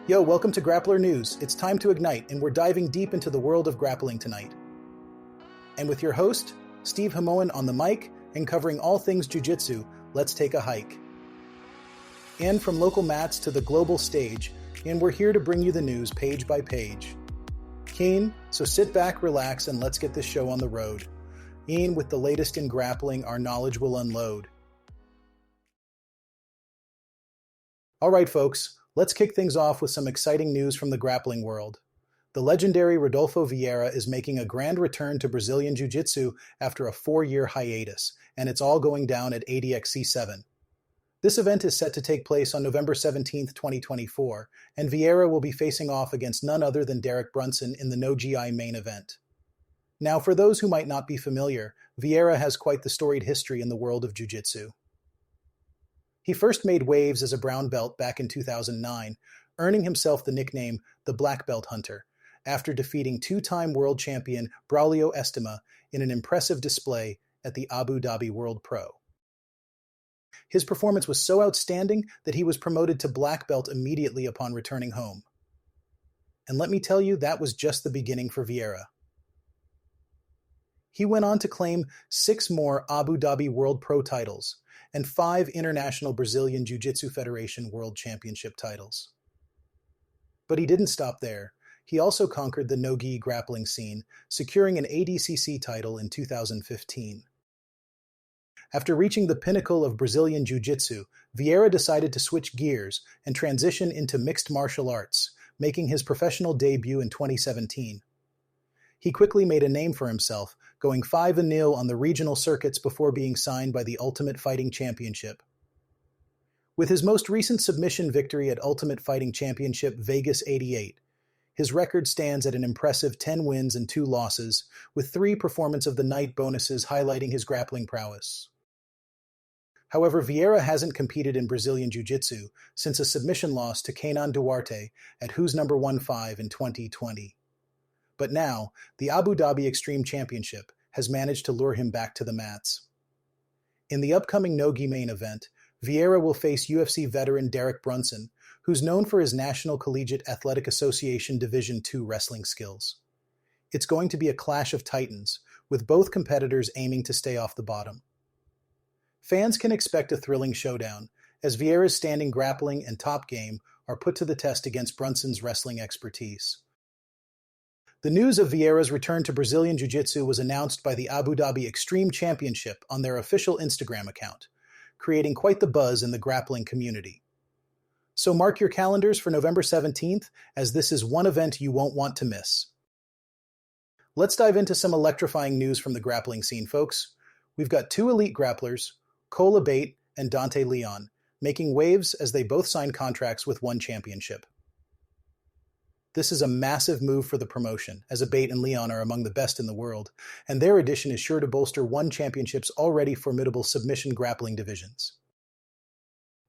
Yo, welcome to Grappler News. It's time to ignite, and we're diving deep into the world of grappling tonight. And with your host, Steve Hamoen on the mic, and covering all things jiu-jitsu, let's take a hike. And from local mats to the global stage, and we're here to bring you the news page by page. Keen, so sit back, relax, and let's get this show on the road. Ian, with the latest in grappling, our knowledge will unload. All right, folks. Let's kick things off with some exciting news from the grappling world. The legendary Rodolfo Vieira is making a grand return to Brazilian Jiu-Jitsu after a 4-year hiatus, and it's all going down at ADXC7. This event is set to take place on November 17, 2024, and Vieira will be facing off against none other than Derek Brunson in the No-Gi main event. Now, for those who might not be familiar, Vieira has quite the storied history in the world of Jiu-Jitsu. He first made waves as a brown belt back in 2009, earning himself the nickname the Black Belt Hunter, after defeating two-time world champion Braulio Estima in an impressive display at the Abu Dhabi World Pro. His performance was so outstanding that he was promoted to black belt immediately upon returning home. And let me tell you, that was just the beginning for Vieira. He went on to claim 6 more Abu Dhabi World Pro titles, and 5 International Brazilian Jiu-Jitsu Federation World Championship titles. But he didn't stop there. He also conquered the no-gi grappling scene, securing an ADCC title in 2015. After reaching the pinnacle of Brazilian Jiu-Jitsu, Vieira decided to switch gears and transition into mixed martial arts, making his professional debut in 2017. He quickly made a name for himself, going 5-0 on the regional circuits before being signed by the Ultimate Fighting Championship. With his most recent submission victory at Ultimate Fighting Championship Vegas 88, his record stands at an impressive 10 wins and 2 losses, with 3 Performance of the Night bonuses highlighting his grappling prowess. However, Vieira hasn't competed in Brazilian Jiu-Jitsu since a submission loss to Kenan Duarte at Who's Number 15 in 2020. But now, the Abu Dhabi Extreme Championship has managed to lure him back to the mats. In the upcoming no-gi main event, Vieira will face UFC veteran Derek Brunson, who's known for his National Collegiate Athletic Association Division II wrestling skills. It's going to be a clash of titans, with both competitors aiming to stay off the bottom. Fans can expect a thrilling showdown, as Vieira's standing grappling and top game are put to the test against Brunson's wrestling expertise. The news of Vieira's return to Brazilian Jiu-Jitsu was announced by the Abu Dhabi Extreme Championship on their official Instagram account, creating quite the buzz in the grappling community. So mark your calendars for November 17th, as this is one event you won't want to miss. Let's dive into some electrifying news from the grappling scene, folks. We've got 2 elite grapplers, Cole Abate and Dante Leon, making waves as they both sign contracts with one championship. This is a massive move for the promotion, as Abate and Leon are among the best in the world, and their addition is sure to bolster one championship's already formidable submission grappling divisions.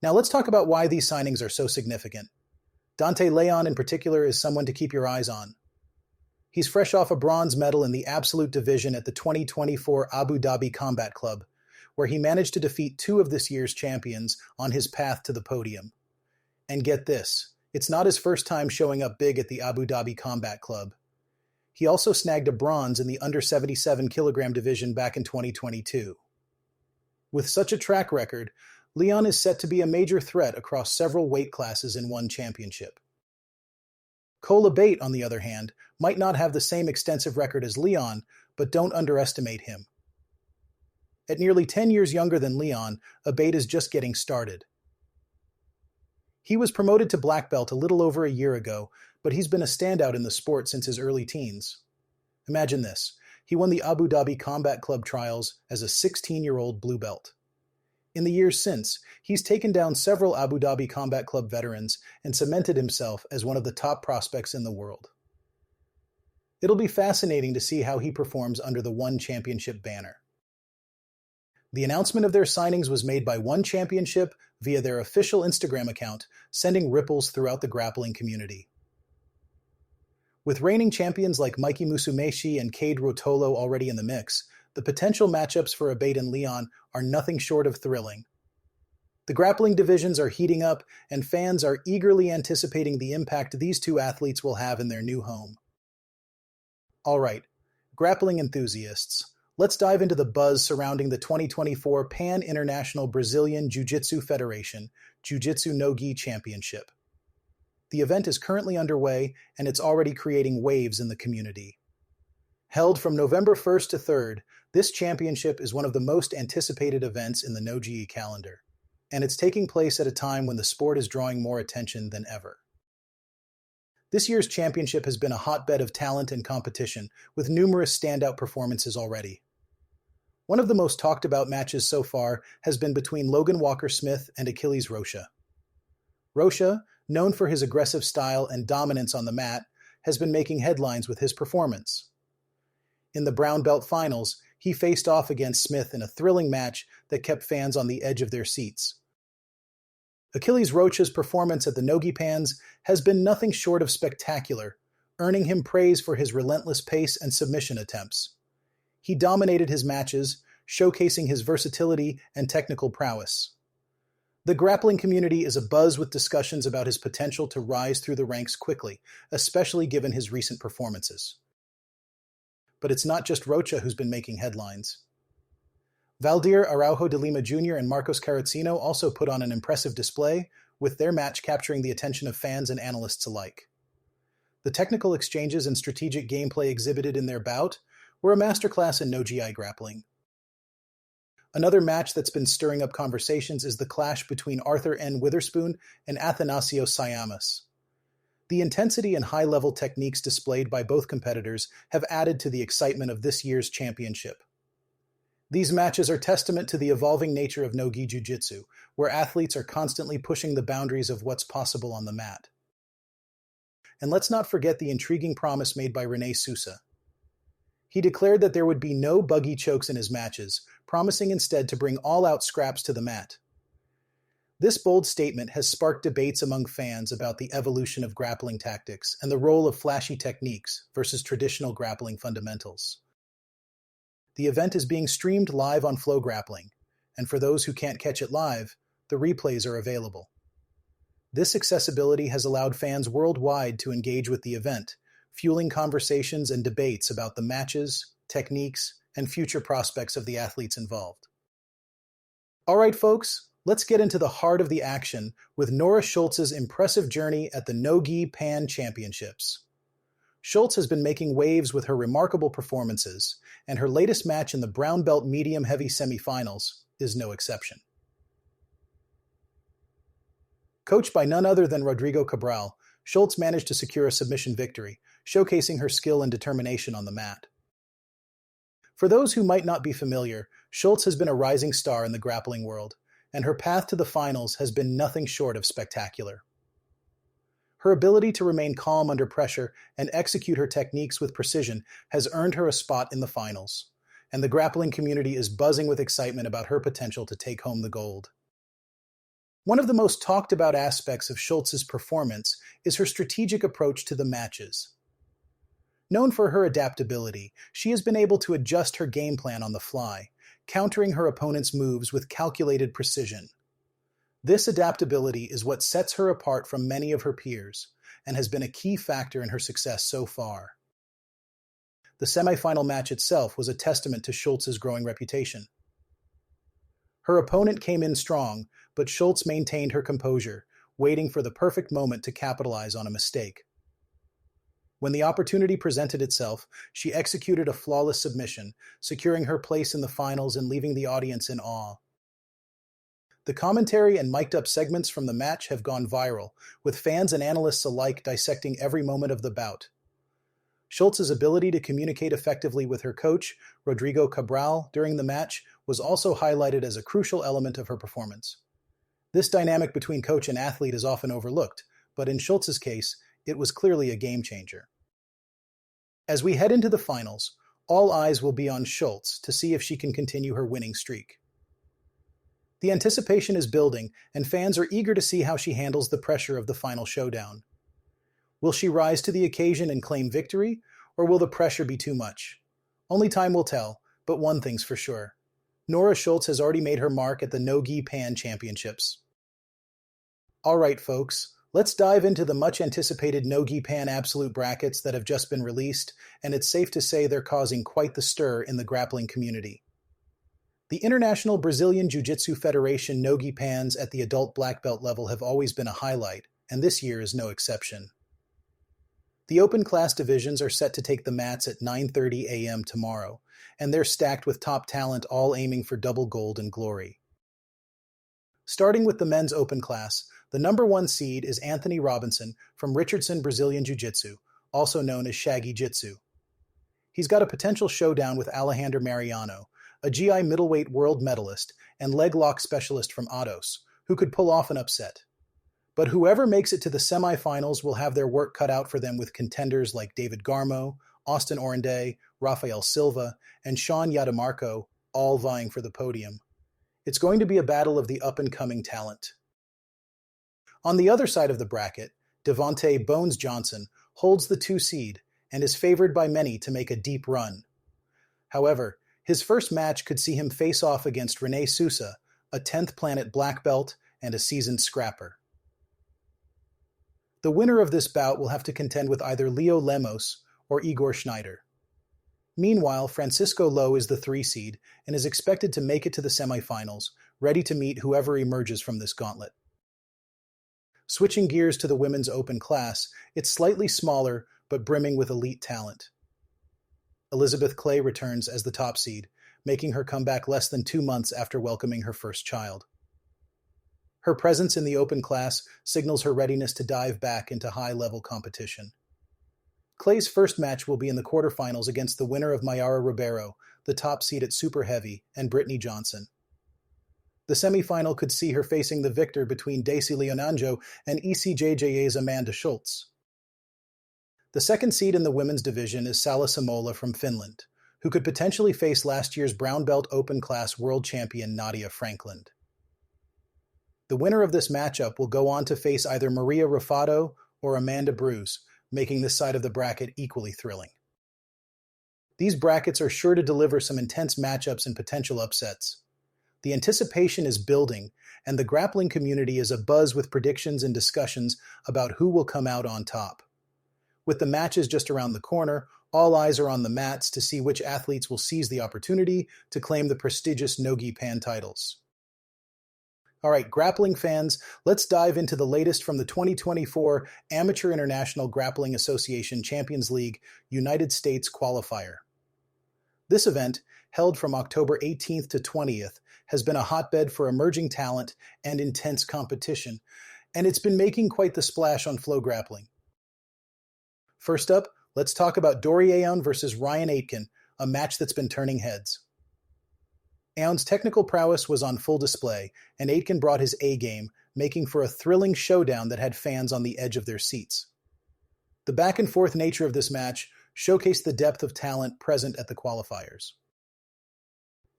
Now let's talk about why these signings are so significant. Dante Leon in particular is someone to keep your eyes on. He's fresh off a bronze medal in the absolute division at the 2024 Abu Dhabi Combat Club, where he managed to defeat 2 of this year's champions on his path to the podium. And get this, it's not his first time showing up big at the Abu Dhabi Combat Club. He also snagged a bronze in the under 77 kilogram division back in 2022. With such a track record, Leon is set to be a major threat across several weight classes in one championship. Cole Abate, on the other hand, might not have the same extensive record as Leon, but don't underestimate him. At nearly 10 years younger than Leon, Abate is just getting started. He was promoted to black belt a little over a year ago, but he's been a standout in the sport since his early teens. Imagine this. He won the Abu Dhabi Combat Club trials as a 16-year-old blue belt. In the years since, he's taken down several Abu Dhabi Combat Club veterans and cemented himself as one of the top prospects in the world. It'll be fascinating to see how he performs under the One Championship banner. The announcement of their signings was made by One Championship via their official Instagram account, sending ripples throughout the grappling community. With reigning champions like Mikey Musumeci and Cade Rotolo already in the mix, the potential matchups for Abate and Leon are nothing short of thrilling. The grappling divisions are heating up, and fans are eagerly anticipating the impact these two athletes will have in their new home. All right, grappling enthusiasts, let's dive into the buzz surrounding the 2024 Pan International Brazilian Jiu-Jitsu Federation Jiu-Jitsu No-Gi Championship. The event is currently underway, and it's already creating waves in the community. Held from November 1st to 3rd, this championship is one of the most anticipated events in the No-Gi calendar, and it's taking place at a time when the sport is drawing more attention than ever. This year's championship has been a hotbed of talent and competition, with numerous standout performances already. One of the most talked about matches so far has been between Logan Walker-Smith and Achilles Rocha. Rocha, known for his aggressive style and dominance on the mat, has been making headlines with his performance. In the brown belt finals, he faced off against Smith in a thrilling match that kept fans on the edge of their seats. Achilles Rocha's performance at the No-Gi Pans has been nothing short of spectacular, earning him praise for his relentless pace and submission attempts. He dominated his matches, showcasing his versatility and technical prowess. The grappling community is abuzz with discussions about his potential to rise through the ranks quickly, especially given his recent performances. But it's not just Rocha who's been making headlines. Valdir Araujo de Lima Jr. and Marcos Carracino also put on an impressive display, with their match capturing the attention of fans and analysts alike. The technical exchanges and strategic gameplay exhibited in their bout were a masterclass in no-gi grappling. Another match that's been stirring up conversations is the clash between Arthur N. Witherspoon and Athanasios Siamas. The intensity and high-level techniques displayed by both competitors have added to the excitement of this year's championship. These matches are testament to the evolving nature of no-gi jiu-jitsu, where athletes are constantly pushing the boundaries of what's possible on the mat. And let's not forget the intriguing promise made by Rene Sousa. He declared that there would be no buggy chokes in his matches, promising instead to bring all-out scraps to the mat. This bold statement has sparked debates among fans about the evolution of grappling tactics and the role of flashy techniques versus traditional grappling fundamentals. The event is being streamed live on Flow Grappling, and for those who can't catch it live, the replays are available. This accessibility has allowed fans worldwide to engage with the event, fueling conversations and debates about the matches, techniques, and future prospects of the athletes involved. All right, folks, let's get into the heart of the action with Nora Schultz's impressive journey at the No-Gi Pan Championships. Schultz has been making waves with her remarkable performances, and her latest match in the brown belt medium-heavy semifinals is no exception. Coached by none other than Rodrigo Cabral, Schultz managed to secure a submission victory, showcasing her skill and determination on the mat. For those who might not be familiar, Schultz has been a rising star in the grappling world, and her path to the finals has been nothing short of spectacular. Her ability to remain calm under pressure and execute her techniques with precision has earned her a spot in the finals, and the grappling community is buzzing with excitement about her potential to take home the gold. One of the most talked about aspects of Schultz's performance is her strategic approach to the matches. Known for her adaptability, she has been able to adjust her game plan on the fly, countering her opponent's moves with calculated precision. This adaptability is what sets her apart from many of her peers and has been a key factor in her success so far. The semifinal match itself was a testament to Schultz's growing reputation. Her opponent came in strong, but Schultz maintained her composure, waiting for the perfect moment to capitalize on a mistake. When the opportunity presented itself, she executed a flawless submission, securing her place in the finals and leaving the audience in awe. The commentary and mic'd-up segments from the match have gone viral, with fans and analysts alike dissecting every moment of the bout. Schultz's ability to communicate effectively with her coach, Rodrigo Cabral, during the match was also highlighted as a crucial element of her performance. This dynamic between coach and athlete is often overlooked, but in Schultz's case, it was clearly a game-changer. As we head into the finals, all eyes will be on Schultz to see if she can continue her winning streak. The anticipation is building, and fans are eager to see how she handles the pressure of the final showdown. Will she rise to the occasion and claim victory, or will the pressure be too much? Only time will tell, but one thing's for sure. Nora Schultz has already made her mark at the No-Gi Pan Championships. Alright folks, let's dive into the much-anticipated No-Gi Pan Absolute brackets that have just been released, and it's safe to say they're causing quite the stir in the grappling community. The International Brazilian Jiu-Jitsu Federation No-Gi Pans at the adult black belt level have always been a highlight, and this year is no exception. The open class divisions are set to take the mats at 9:30 a.m. tomorrow, and they're stacked with top talent all aiming for double gold and glory. Starting with the men's open class, the number 1 seed is Anthony Robinson from Richardson Brazilian Jiu-Jitsu, also known as Shaggy Jitsu. He's got a potential showdown with Alejandro Mariano, a GI middleweight world medalist and leg lock specialist from Atos, who could pull off an upset. But whoever makes it to the semifinals will have their work cut out for them with contenders like David Garmo, Austin Orende, Rafael Silva, and Sean Yadamarco, all vying for the podium. It's going to be a battle of the up-and-coming talent. On the other side of the bracket, Devontae Bones Johnson holds the 2 seed and is favored by many to make a deep run. However, his first match could see him face off against Rene Sousa, a 10th planet black belt and a seasoned scrapper. The winner of this bout will have to contend with either Leo Lemos or Igor Schneider. Meanwhile, Francisco Lowe is the 3 seed and is expected to make it to the semifinals, ready to meet whoever emerges from this gauntlet. Switching gears to the women's open class, it's slightly smaller but brimming with elite talent. Elizabeth Clay returns as the top seed, making her comeback less than 2 months after welcoming her first child. Her presence in the open class signals her readiness to dive back into high-level competition. Clay's first match will be in the quarterfinals against the winner of Mayara Ribeiro, the top seed at Super Heavy, and Brittany Johnson. The semifinal could see her facing the victor between Daisy Leonanjo and ECJJA's Amanda Schultz. The second seed in the women's division is Salla Samola from Finland, who could potentially face last year's brown belt open class world champion Nadia Franklin. The winner of this matchup will go on to face either Maria Raffato or Amanda Bruce, making this side of the bracket equally thrilling. These brackets are sure to deliver some intense matchups and potential upsets. The anticipation is building, and the grappling community is abuzz with predictions and discussions about who will come out on top. With the matches just around the corner, all eyes are on the mats to see which athletes will seize the opportunity to claim the prestigious No-Gi Pan titles. Alright, grappling fans, let's dive into the latest from the 2024 Amateur International Grappling Association Champions League United States Qualifier. This event, held from October 18th to 20th, has been a hotbed for emerging talent and intense competition, and it's been making quite the splash on Flow Grappling. First up, let's talk about Dory Aoun versus Ryan Aitken, a match that's been turning heads. Aoun's technical prowess was on full display, and Aitken brought his A-game, making for a thrilling showdown that had fans on the edge of their seats. The back-and-forth nature of this match showcased the depth of talent present at the qualifiers.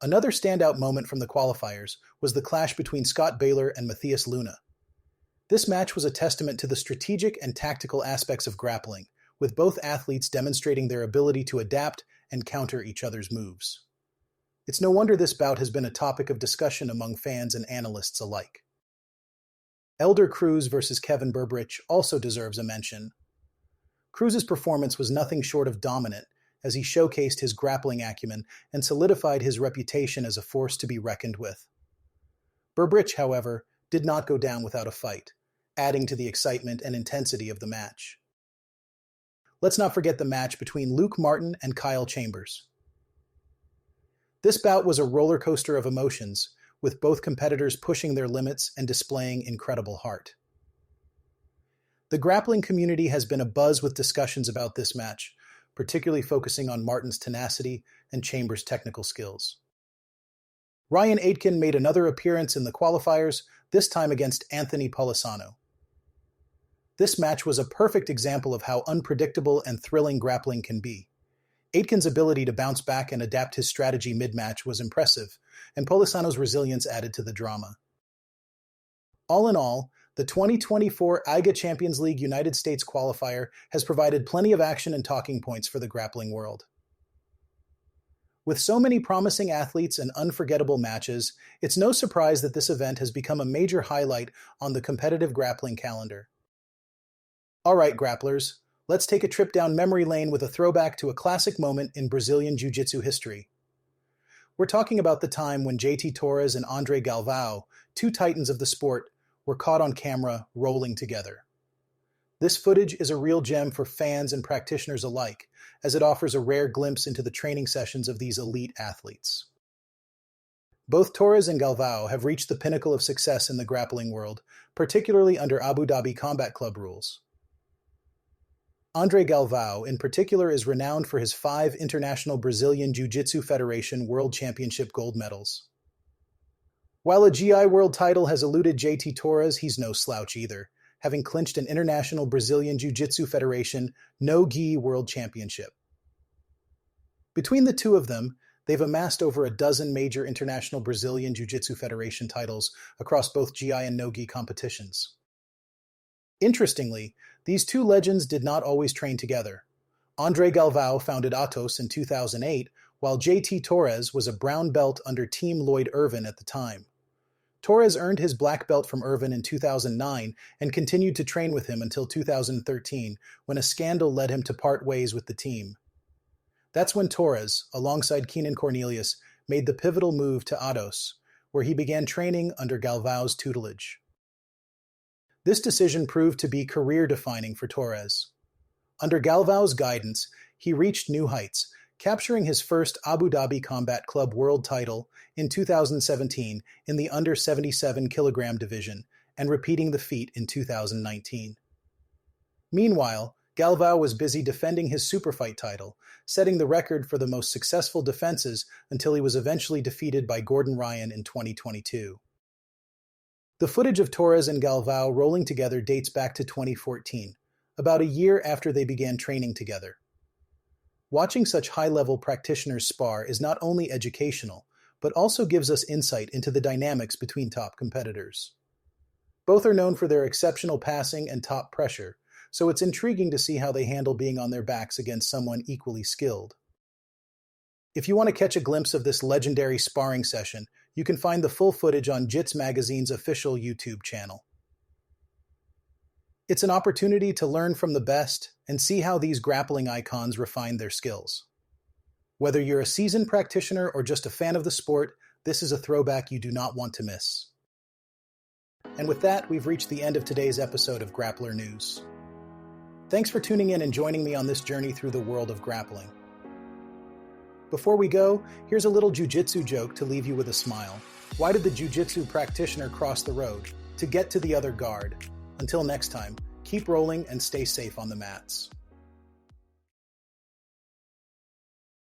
Another standout moment from the qualifiers was the clash between Scott Baylor and Matthias Luna. This match was a testament to the strategic and tactical aspects of grappling, with both athletes demonstrating their ability to adapt and counter each other's moves. It's no wonder this bout has been a topic of discussion among fans and analysts alike. Elder Cruz versus Kevin Burbrich also deserves a mention. Cruz's performance was nothing short of dominant, as he showcased his grappling acumen and solidified his reputation as a force to be reckoned with. Burbrich, however, did not go down without a fight, adding to the excitement and intensity of the match. Let's not forget the match between Luke Martin and Kyle Chambers. This bout was a roller coaster of emotions, with both competitors pushing their limits and displaying incredible heart. The grappling community has been abuzz with discussions about this match, particularly focusing on Martin's tenacity and Chambers' technical skills. Ryan Aitken made another appearance in the qualifiers, this time against Anthony Polisano. This match was a perfect example of how unpredictable and thrilling grappling can be. Aitken's ability to bounce back and adapt his strategy mid-match was impressive, and Polisano's resilience added to the drama. All in all, the 2024 AIGA Champions League United States Qualifier has provided plenty of action and talking points for the grappling world. With so many promising athletes and unforgettable matches, it's no surprise that this event has become a major highlight on the competitive grappling calendar. Alright, grapplers, let's take a trip down memory lane with a throwback to a classic moment in Brazilian Jiu-Jitsu history. We're talking about the time when JT Torres and Andre Galvao, two titans of the sport, were caught on camera rolling together. This footage is a real gem for fans and practitioners alike, as it offers a rare glimpse into the training sessions of these elite athletes. Both Torres and Galvao have reached the pinnacle of success in the grappling world, particularly under Abu Dhabi Combat Club rules. Andre Galvao, in particular, is renowned for his 5 International Brazilian Jiu-Jitsu Federation World Championship gold medals. While a GI world title has eluded JT Torres, he's no slouch either, having clinched an International Brazilian Jiu-Jitsu Federation No-Gi World Championship. Between the two of them, they've amassed over a dozen major International Brazilian Jiu-Jitsu Federation titles across both GI and No-Gi competitions. Interestingly, these two legends did not always train together. Andre Galvao founded Atos in 2008, while JT Torres was a brown belt under Team Lloyd Irvin at the time. Torres earned his black belt from Irvin in 2009 and continued to train with him until 2013, when a scandal led him to part ways with the team. That's when Torres, alongside Keenan Cornelius, made the pivotal move to Atos, where he began training under Galvao's tutelage. This decision proved to be career-defining for Torres. Under Galvao's guidance, he reached new heights, capturing his first Abu Dhabi Combat Club world title in 2017 in the under 77 kilogram division, and repeating the feat in 2019. Meanwhile, Galvao was busy defending his superfight title, setting the record for the most successful defenses until he was eventually defeated by Gordon Ryan in 2022. The footage of Torres and Galvao rolling together dates back to 2014, about a year after they began training together. Watching such high-level practitioners spar is not only educational, but also gives us insight into the dynamics between top competitors. Both are known for their exceptional passing and top pressure, so it's intriguing to see how they handle being on their backs against someone equally skilled. If you want to catch a glimpse of this legendary sparring session, you can find the full footage on JITS Magazine's official YouTube channel. It's an opportunity to learn from the best and see how these grappling icons refine their skills. Whether you're a seasoned practitioner or just a fan of the sport, this is a throwback you do not want to miss. And with that, we've reached the end of today's episode of Grappler News. Thanks for tuning in and joining me on this journey through the world of grappling. Before we go, here's a little jiu-jitsu joke to leave you with a smile. Why did the jiu-jitsu practitioner cross the road? To get to the other guard. Until next time, keep rolling and stay safe on the mats.